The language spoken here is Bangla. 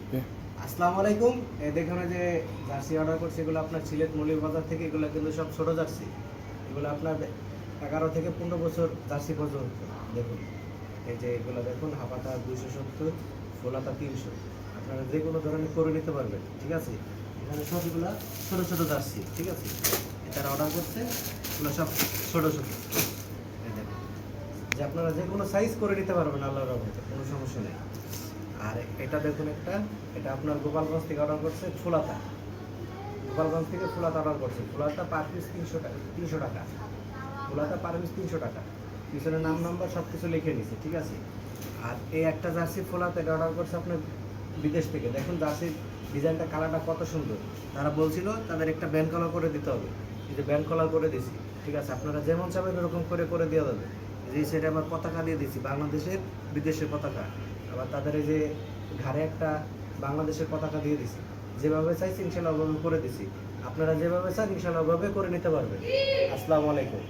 আসসালামু আলাইকুম। দেখুন এই যে জার্সি অর্ডার করছি, এগুলো আপনার সিলেট মৌলভীবাজার থেকে। এগুলো কিন্তু সব ছোট জার্সি। এগুলো আপনার 11 থেকে 15 বছর জার্সি পর্যন্ত। দেখুন এই যে এগুলো দেখুন, হাফাতা 270, ফুলাতা 300। আপনারা যে কোনো ধরনের করে নিতে পারবেন, ঠিক আছে। এখানে সবগুলো ছোট ছোট জার্সি, ঠিক আছে। তারা অর্ডার করছে, এগুলো সব ছোট ছোট। এই দেখুন যে আপনারা যে কোনো সাইজ করে নিতে পারবেন, আল্লাহর রহমতে কোনো সমস্যা নেই। আর এটা দেখুন একটা, এটা আপনার গোপালগঞ্জ থেকে অর্ডার করছে, ফুলাতা। গোপালগঞ্জ থেকে ফুলাতা অর্ডার করছে। ফুলাতা পার পিস 300 টাকা। ফুলাতা পার পিস 300 টাকা। পিছনে নাম নাম্বার সব কিছু লিখে নিছে, ঠিক আছে। আর এই একটা জার্সি ফুলাতা, এটা অর্ডার করছে আপনার বিদেশ থেকে। দেখুন জার্সির ডিজাইনটা, কালারটা কত সুন্দর। তারা বলছিল তাদের একটা ব্যান্ড কালার করে দিতে হবে, এই যে ব্যান্ড কালার করে দিছি, ঠিক আছে। আপনারা যেমন চাবেন এরকম করে করে দেওয়া যাবে। এই সেটা আবার পতাকা দিয়ে দিছি, বাংলাদেশের বিদেশের পতাকা। আবার তাদের এই যে ঘাড়ে একটা বাংলাদেশের পতাকা দিয়ে দিছি। যেভাবে চাইছি ইনশাল্লাহ ওভাবে করে দিছি। আপনারা যেভাবে চান ইনশাল্লাহ ওভাবে করে নিতে পারবেন। আসসালামু আলাইকুম।